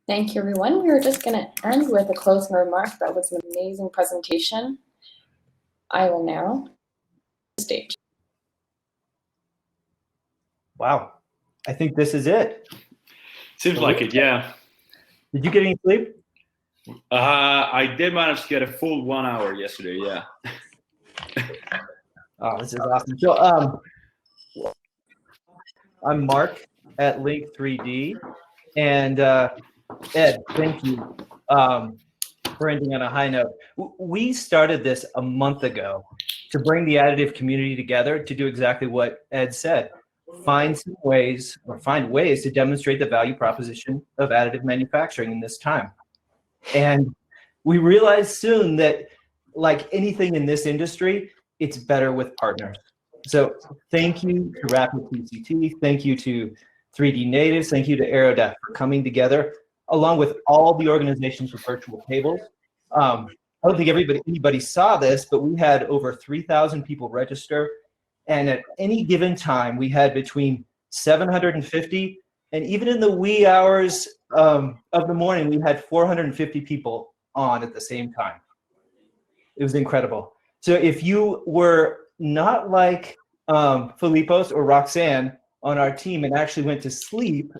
Thank you, everyone. We are just going to end with a closing remark. That was an amazing presentation. I will now the stage. Wow, I think this is it. Seems like it, yeah. Did you get any sleep? I did manage to get a full 1 hour yesterday, yeah. Oh, this is awesome. So, I'm Mark at Link3D, and Ed, thank you for ending on a high note. We started this a month ago to bring the additive community together to do exactly what Ed said. Find ways to demonstrate the value proposition of additive manufacturing in this time. And we realized soon that, like anything in this industry, it's better with partners. So thank you to Rapid PCT, thank you to 3D Natives, thank you to Aerodef for coming together, along with all the organizations with virtual tables. I don't think anybody saw this, but we had over 3,000 people register. And at any given time, we had between 750 and even in the wee hours of the morning, we had 450 people on at the same time. It was incredible. So if you were not like Filipos or Roxanne on our team and actually went to sleep,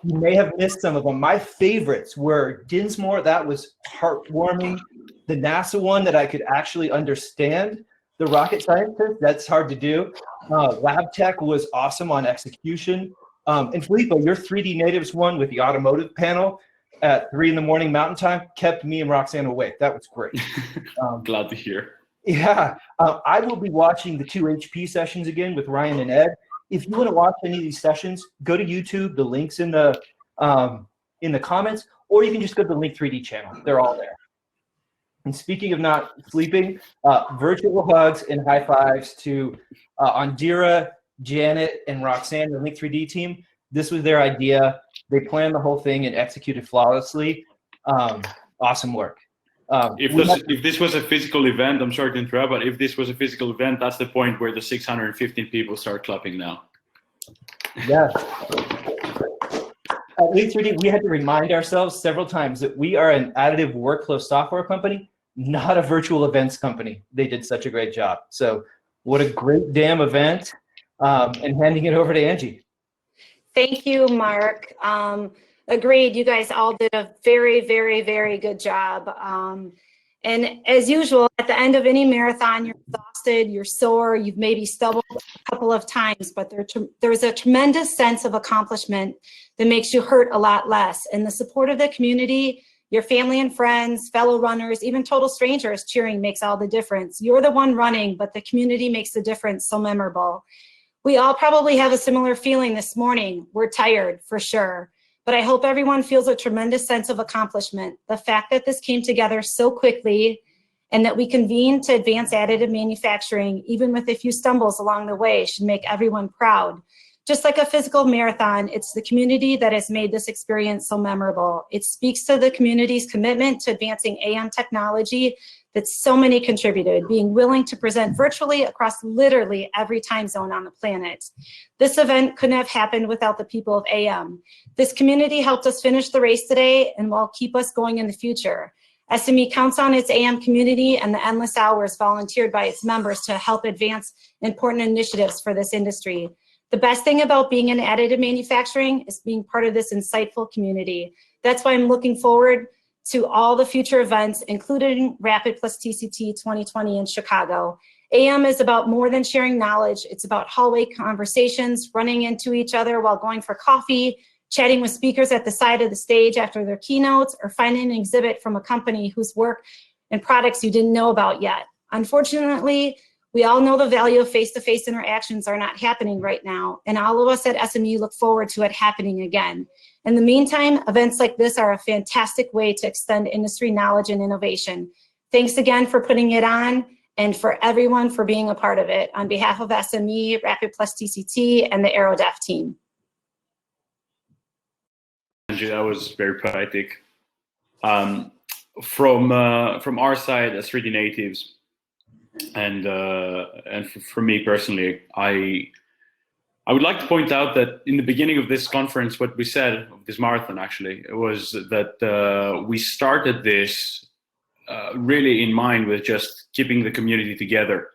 you may have missed some of them. My favorites were Dinsmore. That was heartwarming. The NASA one that I could actually understand. The rocket scientist, that's hard to do. Lab Tech was awesome on execution. And Filippo, your 3D Natives one with the automotive panel at 3 in the morning Mountain Time kept me and Roxanne awake. That was great. Glad to hear. Yeah, I will be watching the 2 HP sessions again with Ryan and Ed. If you want to watch any of these sessions, go to YouTube. The link's in the comments, or you can just go to the Link3D channel. They're all there. And speaking of not sleeping, virtual hugs and high fives to Andira, Janet, and Roxanne, the Link3D team. This was their idea. They planned the whole thing and executed flawlessly. Awesome work. If this was a physical event, I'm sorry to interrupt, but if this was a physical event, that's the point where the 615 people start clapping now. Yes. At Link3D, we had to remind ourselves several times that we are an additive workflow software company, not a virtual events company. They did such a great job. So what a great damn event. And handing it over to Angie. Thank you, Mark. Agreed, you guys all did a very, very, very good job. And as usual, at the end of any marathon, you're exhausted, you're sore, you've maybe stumbled a couple of times, but there's a tremendous sense of accomplishment that makes you hurt a lot less. And the support of the community, your family and friends, fellow runners, even total strangers cheering makes all the difference. You're the one running, but the community makes the difference so memorable. We all probably have a similar feeling this morning. We're tired, for sure. But I hope everyone feels a tremendous sense of accomplishment. The fact that this came together so quickly and that we convened to advance additive manufacturing, even with a few stumbles along the way, should make everyone proud. Just like a physical marathon, it's the community that has made this experience so memorable. It speaks to the community's commitment to advancing AM technology that so many contributed, being willing to present virtually across literally every time zone on the planet. This event couldn't have happened without the people of AM. This community helped us finish the race today and will keep us going in the future. SME counts on its AM community and the endless hours volunteered by its members to help advance important initiatives for this industry. The best thing about being in additive manufacturing is being part of this insightful community. That's why I'm looking forward to all the future events, including Rapid plus TCT 2020 in Chicago. AM is about more than sharing knowledge. It's about hallway conversations, running into each other while going for coffee, chatting with speakers at the side of the stage after their keynotes, or finding an exhibit from a company whose work and products you didn't know about yet. Unfortunately, we all know the value of face-to-face interactions are not happening right now, and all of us at SMU look forward to it happening again. In the meantime, events like this are a fantastic way to extend industry knowledge and innovation. Thanks again for putting it on and for everyone for being a part of it. On behalf of SME, Rapid plus TCT, and the Aerodef team. Angie, that was very poetic. From our side as 3D Natives, and for me personally, I would like to point out that in the beginning of this conference, what we said, of this marathon actually, was that we started this really in mind with just keeping the community together.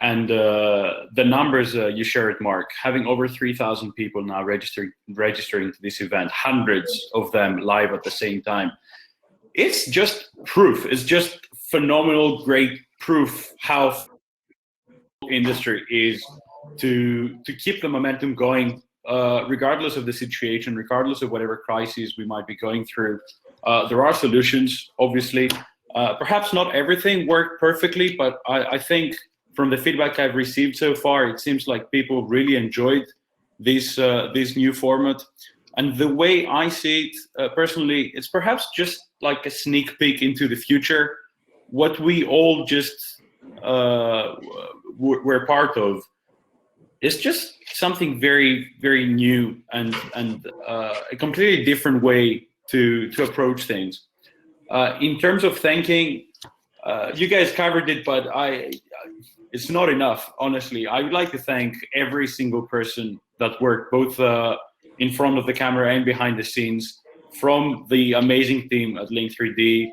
And the numbers you shared, Mark, having over 3,000 people now registering to this event, hundreds of them live at the same time. It's just proof. It's just phenomenal, great proof how industry is to keep the momentum going, regardless of the situation, regardless of whatever crises we might be going through. There are solutions, obviously. Perhaps not everything worked perfectly, but I think from the feedback I've received so far, it seems like people really enjoyed this new format. And the way I see it personally, it's perhaps just like a sneak peek into the future. What we all just were part of is just something very, very new and a completely different way to approach things. In terms of thanking, you guys covered it, but it's not enough, honestly. I would like to thank every single person that worked both in front of the camera and behind the scenes, from the amazing team at Link3D,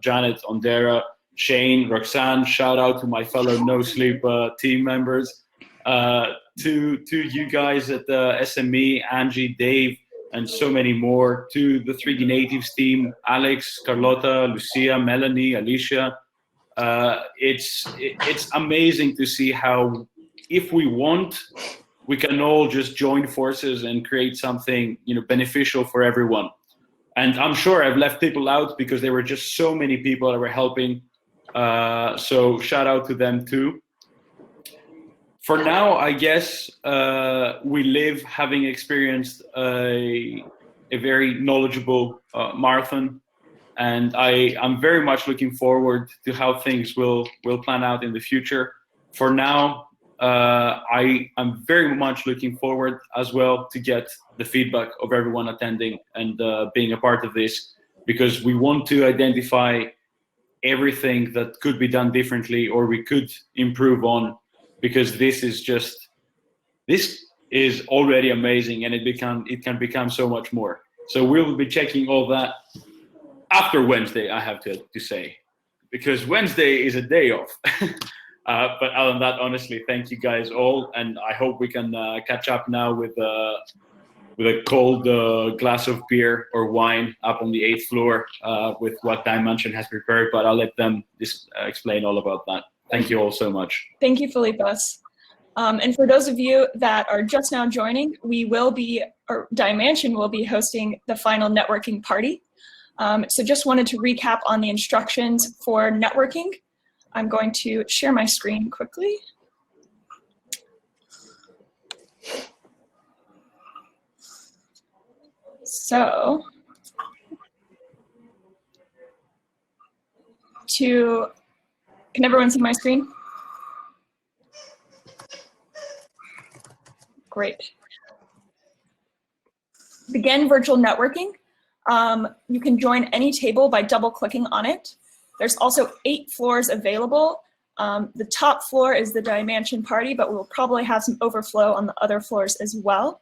Janet, Ondera, Shane, Roxanne, shout out to my fellow No Sleep team members, to you guys at the SME, Angie, Dave, and so many more, to the 3D Natives team, Alex, Carlota, Lucia, Melanie, Alicia. It's amazing to see how, if we want, we can all just join forces and create something, beneficial for everyone. And I'm sure I've left people out because there were just so many people that were helping. So shout out to them too. For now, I guess we live having experienced a very knowledgeable marathon. And I'm very much looking forward to how things will plan out in the future. For now, I'm very much looking forward as well to get the feedback of everyone attending and being a part of this, because we want to identify everything that could be done differently or we could improve on, because this is already amazing and it can become so much more. So we'll be checking all that after Wednesday, I have to say, because Wednesday is a day off. But other than that, honestly, thank you guys all, and I hope we can catch up now with a cold glass of beer or wine up on the 8th floor with what Dimension has prepared. But I'll let them just explain all about that. Thank you all so much. Thank you, Philippos. And for those of you that are just now joining, Dimension will be hosting the final networking party. So just wanted to recap on the instructions for networking. I'm going to share my screen quickly. So can everyone see my screen? Great. Begin virtual networking. You can join any table by double-clicking on it. There's also 8 floors available. The top floor is the Dimension party, but we'll probably have some overflow on the other floors as well.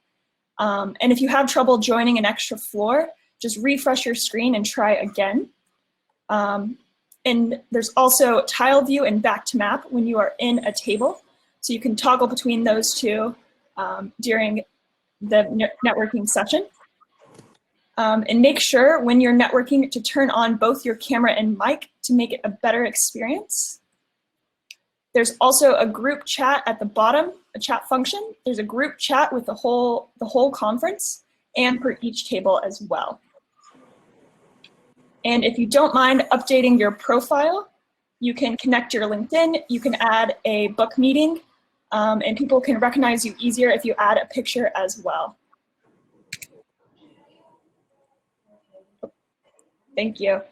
And if you have trouble joining an extra floor, just refresh your screen and try again. And there's also tile view and back to map when you are in a table. So you can toggle between those two during the networking session. And make sure when you're networking to turn on both your camera and mic to make it a better experience. There's also a group chat at the bottom, a chat function. There's a group chat with the whole conference and for each table as well. And if you don't mind updating your profile, you can connect your LinkedIn, you can add a book meeting, and people can recognize you easier if you add a picture as well. Thank you.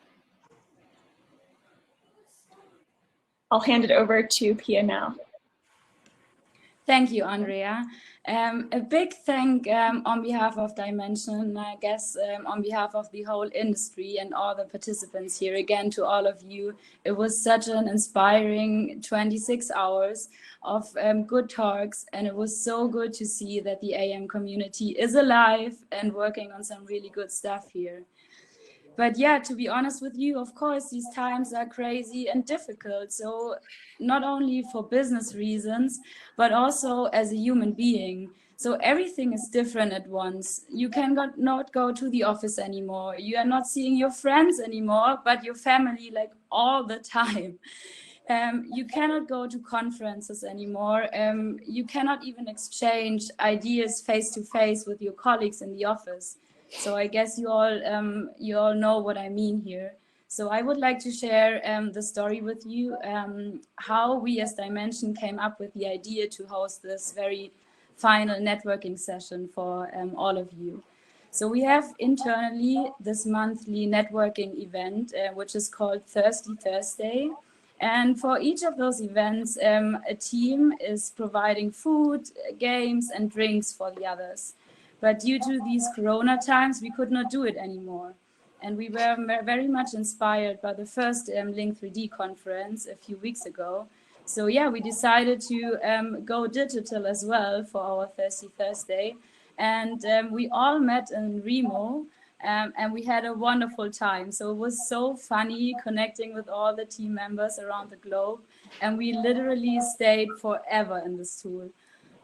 I'll hand it over to Pia now. Thank you, Andrea. A big thank on behalf of Dimension, I guess on behalf of the whole industry and all the participants here, again to all of you. It was such an inspiring 26 hours of good talks, and it was so good to see that the AM community is alive and working on some really good stuff here. But yeah, to be honest with you, of course, these times are crazy and difficult. So not only for business reasons, but also as a human being. So everything is different at once. You cannot not go to the office anymore. You are not seeing your friends anymore, but your family like all the time. You cannot go to conferences anymore. You cannot even exchange ideas face to face with your colleagues in the office. So I guess you all know what I mean here. So I would like to share the story with you, how we as Dimension came up with the idea to host this very final networking session for all of you. So we have internally this monthly networking event, which is called Thirsty Thursday. And for each of those events, a team is providing food, games, and drinks for the others. But due to these Corona times, we could not do it anymore. And we were very much inspired by the first Link3D conference a few weeks ago. So yeah, we decided to go digital as well for our Thirsty Thursday. And we all met in Remo, and we had a wonderful time. So it was so funny connecting with all the team members around the globe. And we literally stayed forever in this tool.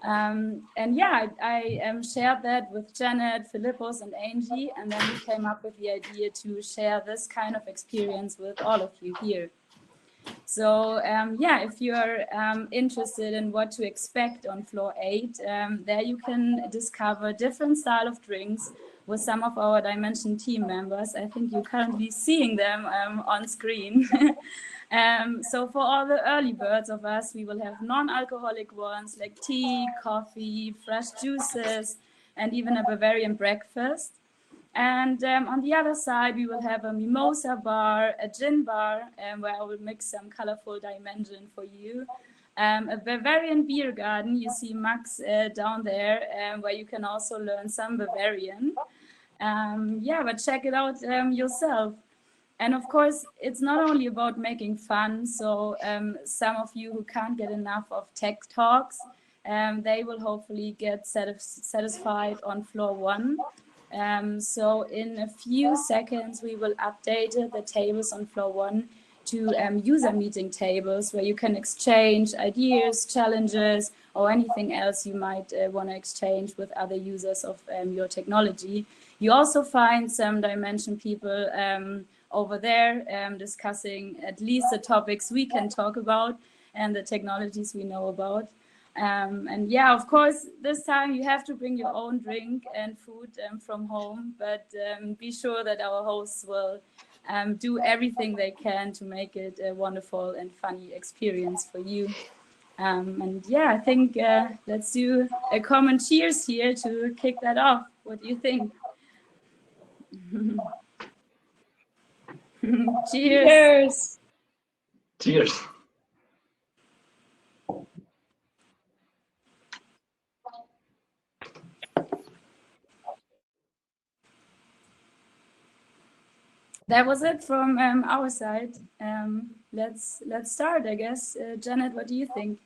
And yeah, I shared that with Janet, Philippos, and Angie, and then we came up with the idea to share this kind of experience with all of you here. So yeah, if you're interested in what to expect on floor 8, there you can discover different style of drinks with some of our Dimension team members. I think you're currently seeing them on screen. So for all the early birds of us, we will have non-alcoholic ones like tea, coffee, fresh juices, and even a Bavarian breakfast. And on the other side, we will have a mimosa bar, a gin bar, where I will mix some colorful Dimension for you. A Bavarian beer garden, you see Max down there, where you can also learn some Bavarian. Yeah, but check it out yourself. And of course, it's not only about making fun. So some of you who can't get enough of tech talks, they will hopefully get satisfied on floor 1. So in a few seconds, we will update the tables on floor 1 to user meeting tables where you can exchange ideas, challenges, or anything else you might want to exchange with other users of your technology. You also find some Dimension people over there discussing at least the topics we can talk about and the technologies we know about. And yeah, of course, this time you have to bring your own drink and food from home, but be sure that our hosts will do everything they can to make it a wonderful and funny experience for you. And yeah, I think let's do a common cheers here to kick that off. What do you think? Cheers! Cheers! That was it from our side. Let's start, I guess. Janet, what do you think?